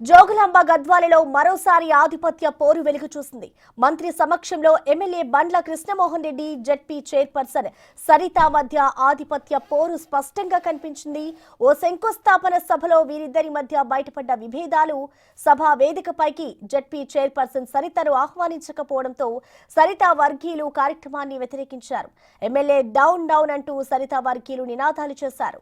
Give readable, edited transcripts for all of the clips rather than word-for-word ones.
జోగులాంబ గద్వాలలో మరోసారి ఆధిపత్య పోరు వెలుగు చూసింది. మంత్రి సమక్షంలో ఎమ్మెల్యే బండ్ల కృష్ణమోహన్ రెడ్డి, జెడ్పీ చైర్పర్సన్ సరిత మధ్య ఆధిపత్య పోరు స్పష్టంగా కనిపించింది. ఓ శంకుస్థాపన సభలో వీరిద్దరి మధ్య బయటపడ్డ విభేదాలు సభా వేదికపైకి జెడ్పీ చైర్పర్సన్ సరితను ఆహ్వానించకపోవడంతో సరిత వర్గీయులు కార్యక్రమాన్ని వ్యతిరేకించారు. ఎమ్మెల్యే డౌన్ డౌన్ అంటూ సరిత వర్గీయులు నినాదాలు చేశారు.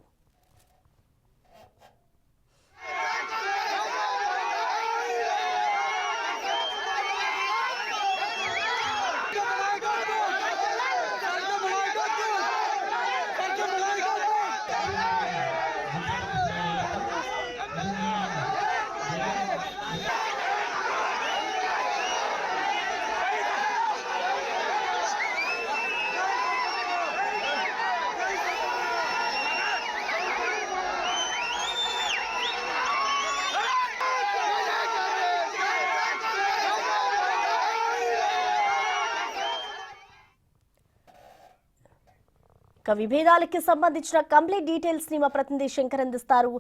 విభేదాలకి సంబంధించిన కంప్లీట్ డీటెయిల్స్ ని మా ప్రతినిధి శంకర్ అందిస్తారు.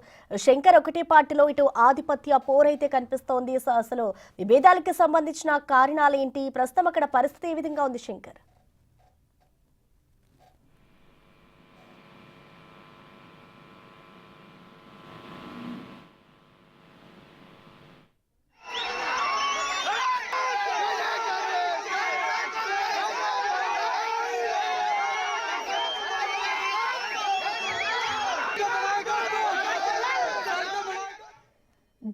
శంకర్, ఒకటే పార్టీలో ఇటు ఆధిపత్య పోరైతే కనిపిస్తోంది. అసలు విభేదాలకి సంబంధించిన కారణాలు ఏంటి? ప్రస్తుతం అక్కడ పరిస్థితి ఏ విధంగా ఉంది శంకర్?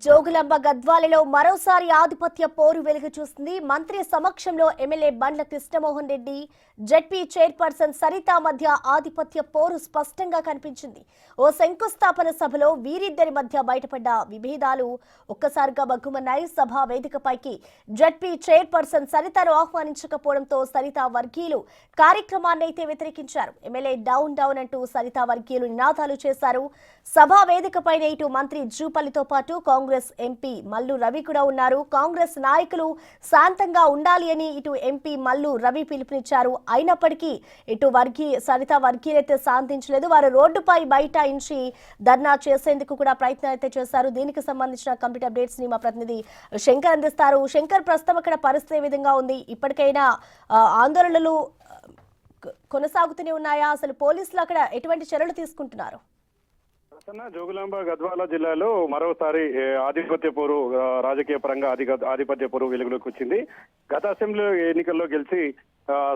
జోగులాంబ గద్వాలలో మరోసారి ఆధిపత్య పోరు వెలుగు చూస్తుంది. మంత్రి సమక్షంలో ఎమ్మెల్యే బండ్ల కృష్ణమోహన్ రెడ్డి, జెడ్పీ చైర్పర్సన్ సరిత మధ్య ఆధిపత్య పోరు స్పష్టంగా కనిపించింది. ఓ శంకుస్థాపన సభలో వీరిద్దరి మధ్య బయటపడ్డ విభేదాలు ఒక్కసారిగా బగ్గుమన్నాయి. సభా వేదికపైకి జెడ్పీ చైర్పర్సన్ సరితను ఆహ్వానించకపోవడంతో సరిత వర్గీయులు కార్యక్రమాన్ని అయితే వ్యతిరేకించారు. ఎమ్మెల్యే డౌన్ డౌన్ అంటూ సరిత వర్గీయులు నినాదాలు చేశారు. సభా వేదికపైన ఇటు మంత్రి జూపల్లితో పాటు కాంగ్రెస్ ఎంపీ మల్లు రవి కూడా ఉన్నారు. కాంగ్రెస్ నాయకులు శాంతంగా ఉండాలి అని ఇటు ఎంపీ మల్లు రవి పిలుపునిచ్చారు. అయినప్పటికీ ఇటు సరిత వర్గీయులైతే శాంతించలేదు. వారు రోడ్డుపై బైఠాయించి ధర్నా చేసేందుకు కూడా ప్రయత్నం అయితే చేశారు. దీనికి సంబంధించిన కంప్లీట్ అప్డేట్స్ ని మా ప్రతినిధి శంకర్ అందిస్తారు. శంకర్, ప్రస్తుతం అక్కడ పరిస్థితి ఏ విధంగా ఉంది? ఇప్పటికైనా ఆందోళనలు కొనసాగుతూనే ఉన్నాయా? అసలు పోలీసులు అక్కడ ఎటువంటి చర్యలు తీసుకుంటున్నారు? జోగులాంబ గద్వాల జిల్లాలో మరోసారి ఆధిపత్య పోరు, రాజకీయ పరంగా ఆధిపత్య పోరు వెలుగులోకి వచ్చింది. గత అసెంబ్లీ ఎన్నికల్లో గెలిచి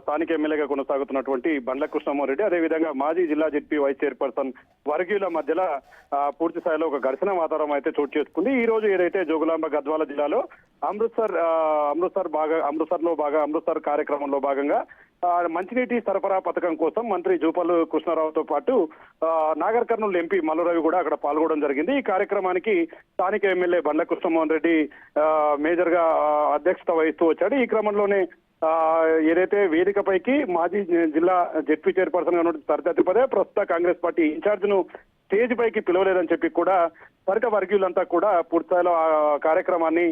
స్థానిక ఎమ్మెల్యేగా కొనసాగుతున్నటువంటి బండ్ల కృష్ణమోహన్ రెడ్డి, అదేవిధంగా మాజీ జిల్లా జెడ్పీ వైస్ చైర్పర్సన్ వర్గీయుల మధ్యలో పూర్తి స్థాయిలో ఒక ఘర్షణ వాతావరణం అయితే చోటు చేసుకుంది. ఈ రోజు ఏదైతే జోగులాంబ గద్వాల జిల్లాలో అమృత్సర్ కార్యక్రమంలో భాగంగా మంచినీటి సరఫరా పథకం కోసం మంత్రి జూపల్లి కృష్ణారావుతో పాటు నాగర్ కర్నూలు ఎంపీ మల్లురవి కూడా అక్కడ పాల్గొనడం జరిగింది. ఈ కార్యక్రమానికి స్థానిక ఎమ్మెల్యే బండ్ల కృష్ణమోహన్ రెడ్డి మేజర్ గా అధ్యక్షత వహిస్తూ వచ్చాడు. ఈ క్రమంలోనే ఏదైతే వేదికపైకి మాజీ జిల్లా జెడ్పీ చైర్పర్సన్ గా సరిత ప్రస్తుత కాంగ్రెస్ పార్టీ ఇన్ఛార్జ్ ను స్టేజ్ పైకి పిలవలేదని చెప్పి కూడా సరిత వర్గీయులంతా కూడా పూర్తిస్థాయిలో ఆ కార్యక్రమాన్ని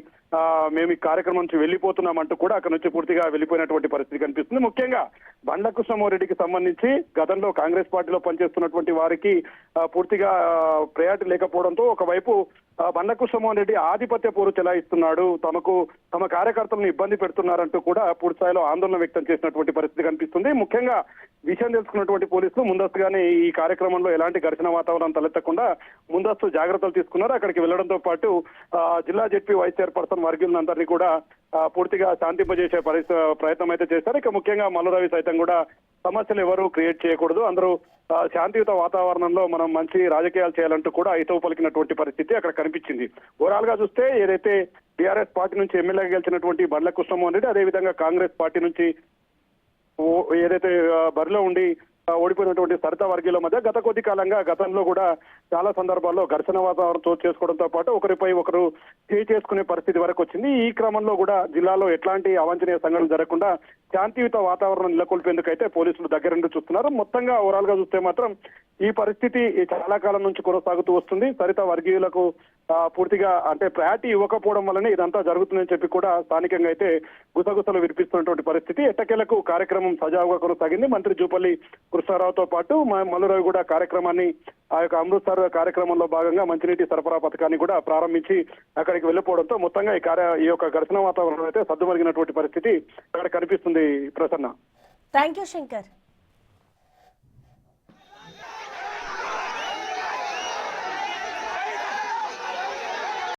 మేము ఈ కార్యక్రమం నుంచి వెళ్ళిపోతున్నామంటూ కూడా అక్కడ నుంచి పూర్తిగా వెళ్ళిపోయినటువంటి పరిస్థితి కనిపిస్తుంది. ముఖ్యంగా బండ్ల కృష్ణమోహన్ రెడ్డికి సంబంధించి గతంలో కాంగ్రెస్ పార్టీలో పనిచేస్తున్నటువంటి వారికి పూర్తిగా ప్రయారిటీ లేకపోవడంతో ఒకవైపు బండ్ల కృష్ణమోహన్ రెడ్డి ఆధిపత్య పోరు చెలాయిస్తున్నాడు, తమ కార్యకర్తలను ఇబ్బంది పెడుతున్నారంటూ కూడా పూర్తిస్థాయిలో ఆందోళన వ్యక్తం చేసినటువంటి పరిస్థితి కనిపిస్తుంది. ముఖ్యంగా విషయం తెలుసుకున్నటువంటి పోలీసులు ముందస్తుగానే ఈ కార్యక్రమంలో ఎలాంటి ఘర్షణ వాతావరణం తలెత్తకుండా ముందస్తు జాగ్రత్తలు తీసుకున్నారు. అక్కడికి వెళ్లడంతో పాటు జిల్లా జెడ్పీ వైస్ చైర్పర్సన్ వర్గీయులందరినీ కూడా పూర్తిగా శాంతింపజేసే ప్రయత్నం అయితే చేశారు. ఇక ముఖ్యంగా మల్లురవి సైతం కూడా సమస్యలు ఎవరు క్రియేట్ చేయకూడదు, అందరూ శాంతియుత వాతావరణంలో మనం మంచి రాజకీయాలు చేయాలంటూ కూడా హితవు పలికినటువంటి పరిస్థితి అక్కడ కనిపించింది. ఓవరాల్ గా చూస్తే ఏదైతే టీఆర్ఎస్ పార్టీ నుంచి ఎమ్మెల్యేగా గెలిచినటువంటి బండ్ల కృష్ణమోహన్ రెడ్డి, అదేవిధంగా కాంగ్రెస్ పార్టీ నుంచి ఏదైతే బరిలో ఉండి ఓడిపోయినటువంటి సరిత వర్గీయుల మధ్య గత కొద్ది కాలంగా గతంలో కూడా చాలా సందర్భాల్లో ఘర్షణ వాతావరణం చోటు చేసుకోవడంతో పాటు ఒకరిపై ఒకరు చేసుకునే పరిస్థితి వరకు వచ్చింది. ఈ క్రమంలో కూడా జిల్లాలో ఎట్లాంటి అవాంఛనీయ సంఘటనలు జరగకుండా శాంతియుత వాతావరణం నెలకొల్పేందుకైతే పోలీసులు దగ్గరుండి చూస్తున్నారు. మొత్తంగా ఓవరాల్ గా చూస్తే మాత్రం ఈ పరిస్థితి చాలా కాలం నుంచి కొనసాగుతూ వస్తుంది. సరిత వర్గీయులకు పూర్తిగా అంటే ప్రయారిటీ ఇవ్వకపోవడం వల్లనే ఇదంతా జరుగుతుందని చెప్పి కూడా స్థానికంగా అయితే గుసగుసలు వినిపిస్తున్నటువంటి పరిస్థితి. ఎట్టకేలకు కార్యక్రమం సజావుగా కొనసాగింది. మంత్రి జూపల్లి కృష్ణారావుతో పాటు మల్లురవి కూడా కార్యక్రమాన్ని ఆ యొక్క అమృత్సర్ కార్యక్రమంలో భాగంగా మంచినీటి సరఫరా పథకాన్ని కూడా ప్రారంభించి అక్కడికి వెళ్ళిపోవడంతో మొత్తంగా ఈ యొక్క ఘర్షణ వాతావరణం అయితే సద్దుమరిగినటువంటి పరిస్థితి అక్కడ కనిపిస్తుంది ప్రసన్న. Thank you Shankar.